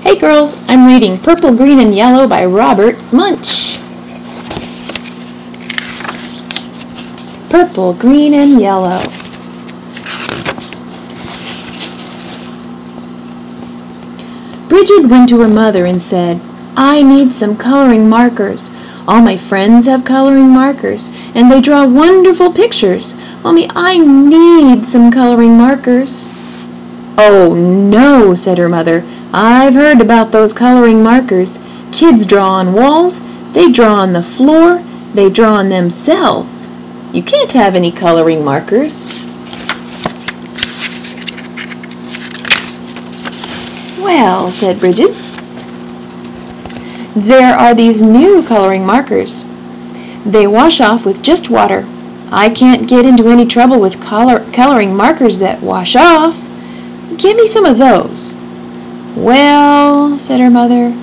Hey girls, I'm reading Purple, Green, and Yellow by Robert Munsch. Purple, green, and yellow. Bridget went to her mother and said, I need some coloring markers. All my friends have coloring markers, and they draw wonderful pictures. Mommy, I need some coloring markers. Oh, no, said her mother. I've heard about those coloring markers. Kids draw on walls, they draw on the floor, they draw on themselves. You can't have any coloring markers. Well, said Bridget, there are these new coloring markers. They wash off with just water. I can't get into any trouble with coloring markers that wash off. Give me some of those. Well, said her mother,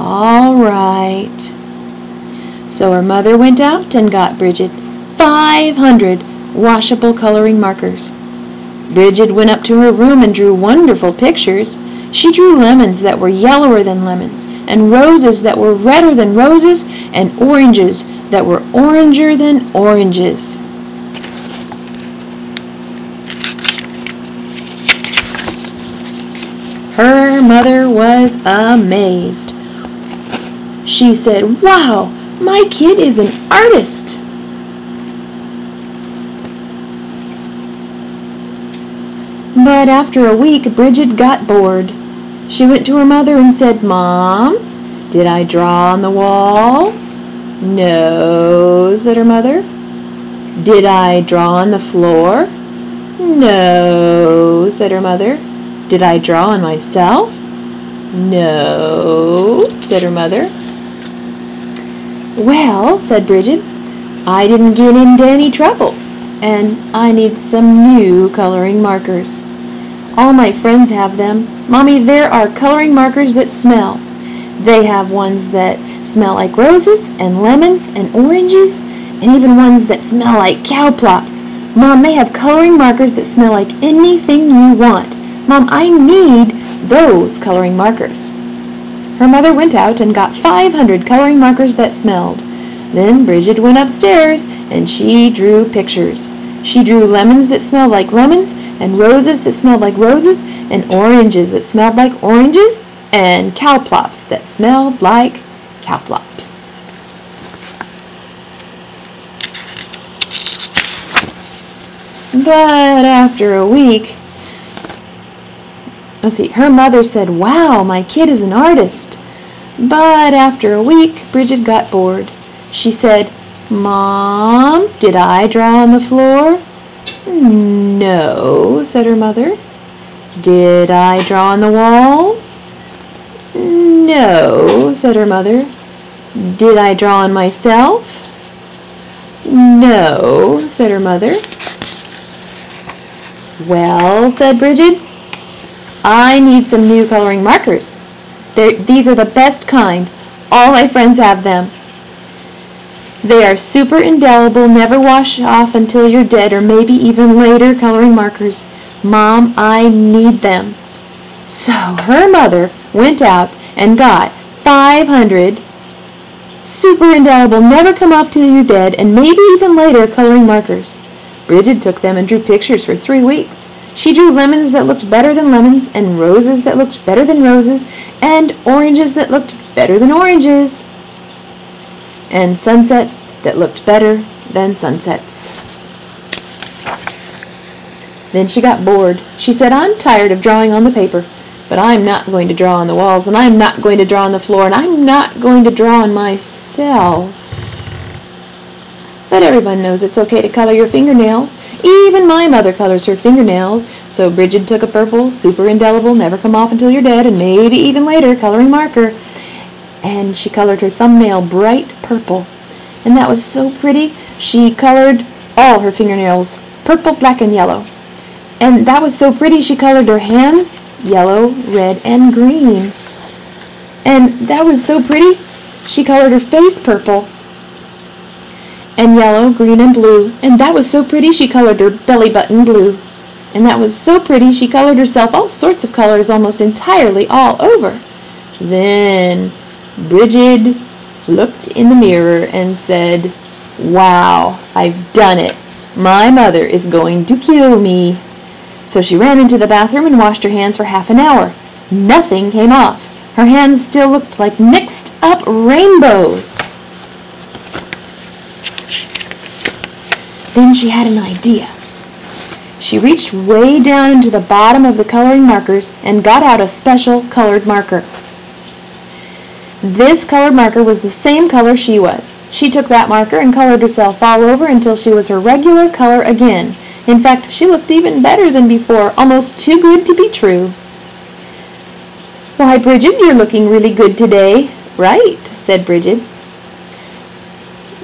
all right. So her mother went out and got Bridget 500 washable coloring markers. Bridget went up to her room and drew wonderful pictures. She drew lemons that were yellower than lemons, and roses that were redder than roses, and oranges that were oranger than oranges. Her mother was amazed. She said, Wow, my kid is an artist. But after a week, Bridget got bored. She went to her mother and said, Mom, did I draw on the wall? No, said her mother. Did I draw on the floor? No, said her mother. Did I draw on myself? No, said her mother. Well, said Bridget, I didn't get into any trouble, and I need some new coloring markers. All my friends have them. Mommy, there are coloring markers that smell. They have ones that smell like roses and lemons and oranges, and even ones that smell like cow plops. Mom, they have coloring markers that smell like anything you want. Mom, I need those coloring markers. Her mother went out and got 500 coloring markers that smelled. Then Bridget went upstairs and she drew pictures. She drew lemons that smelled like lemons, and roses that smelled like roses, and oranges that smelled like oranges, and cow plops that smelled like cow plops. But after a week, her mother said, Wow, my kid is an artist. But after a week, Bridget got bored. She said, Mom, did I draw on the floor? No, said her mother. Did I draw on the walls? No, said her mother. Did I draw on myself? No, said her mother. Well, said Bridget, I need some new coloring markers. These are the best kind. All my friends have them. They are super indelible, never wash off until you're dead, or maybe even later coloring markers. Mom, I need them. So her mother went out and got 500 super indelible, never come off till you're dead, and maybe even later coloring markers. Bridget took them and drew pictures for 3 weeks. She drew lemons that looked better than lemons, and roses that looked better than roses, and oranges that looked better than oranges, and sunsets that looked better than sunsets. Then she got bored. She said, I'm tired of drawing on the paper, but I'm not going to draw on the walls, and I'm not going to draw on the floor, and I'm not going to draw on myself. But everyone knows it's okay to color your fingernails. Even my mother colors her fingernails. So Bridget took a purple, super indelible, never come off until you're dead, and maybe even later coloring marker, and she colored her thumbnail bright purple. And that was so pretty. She colored all her fingernails purple, black, and yellow. And that was so pretty. She colored her hands yellow, red, and green. And that was so pretty. She colored her face purple and yellow, green, and blue. And that was so pretty. She colored her belly button blue. And that was so pretty. She colored herself all sorts of colors almost entirely all over. Then Bridget looked in the mirror and said, "Wow, I've done it. My mother is going to kill me." So she ran into the bathroom and washed her hands for half an hour. Nothing came off. Her hands still looked like mixed up rainbows. Then she had an idea. She reached way down into the bottom of the coloring markers and got out a special colored marker. This colored marker was the same color she was. She took that marker and colored herself all over until she was her regular color again. In fact, she looked even better than before, almost too good to be true. "Why, Bridget, you're looking really good today." "Right," said Bridget.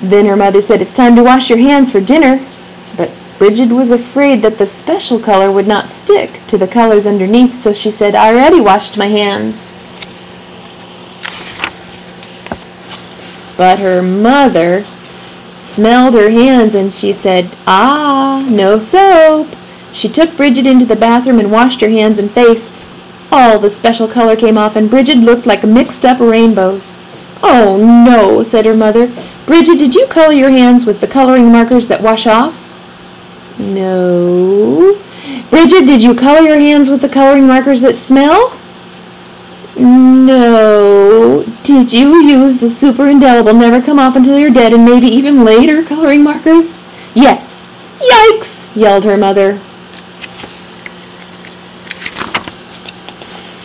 Then her mother said, "It's time to wash your hands for dinner." But Bridget was afraid that the special color would not stick to the colors underneath, so she said, "I already washed my hands." But her mother smelled her hands and she said, "Ah, no soap." She took Bridget into the bathroom and washed her hands and face. All the special color came off and Bridget looked like mixed up rainbows. "Oh no," said her mother. "Bridget, did you color your hands with the coloring markers that wash off?" "No." "Bridget, did you color your hands with the coloring markers that smell?" "No." "Did you use the super indelible, never come off until you're dead, and maybe even later coloring markers?" "Yes." "Yikes!" yelled her mother.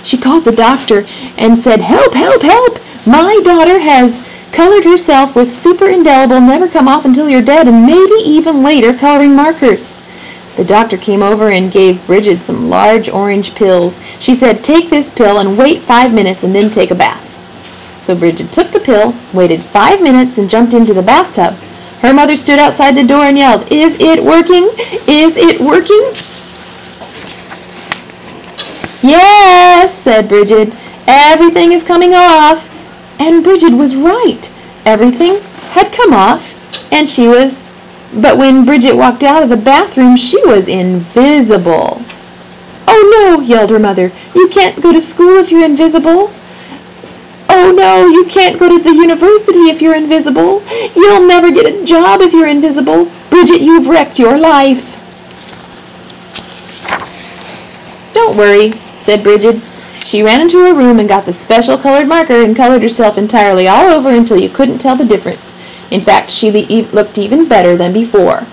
She called the doctor and said, "Help, help, help! My daughter has colored herself with super indelible, never come off until you're dead, and maybe even later coloring markers." The doctor came over and gave Bridget some large orange pills. She said, "Take this pill and wait 5 minutes and then take a bath." So Bridget took the pill, waited 5 minutes, and jumped into the bathtub. Her mother stood outside the door and yelled, "Is it working? Is it working?" "Yes," said Bridget. "Everything is coming off." And Bridget was right. Everything had come off, and but when Bridget walked out of the bathroom, she was invisible. "Oh no," yelled her mother. "You can't go to school if you're invisible." "Oh no, you can't go to the university if you're invisible. You'll never get a job if you're invisible. Bridget, you've wrecked your life." "Don't worry," said Bridget. She ran into her room and got the special colored marker and colored herself entirely all over until you couldn't tell the difference. In fact, she looked even better than before.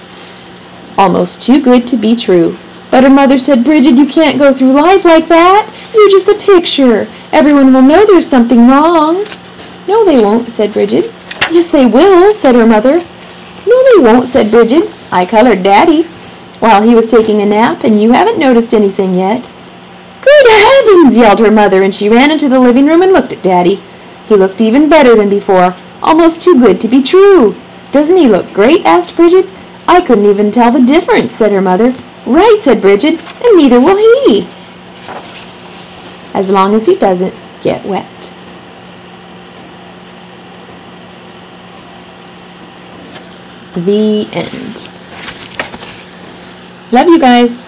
Almost too good to be true. But her mother said, "Bridget, you can't go through life like that. You're just a picture. Everyone will know there's something wrong." "No, they won't," said Bridget. "Yes, they will," said her mother. "No, they won't," said Bridget. "I colored Daddy while he was taking a nap, and you haven't noticed anything yet." "Good heavens!" yelled her mother, and she ran into the living room and looked at Daddy. He looked even better than before, almost too good to be true. "Doesn't he look great?" asked Bridget. "I couldn't even tell the difference," said her mother. "Right," said Bridget, "and neither will he. As long as he doesn't get wet." The end. Love you guys.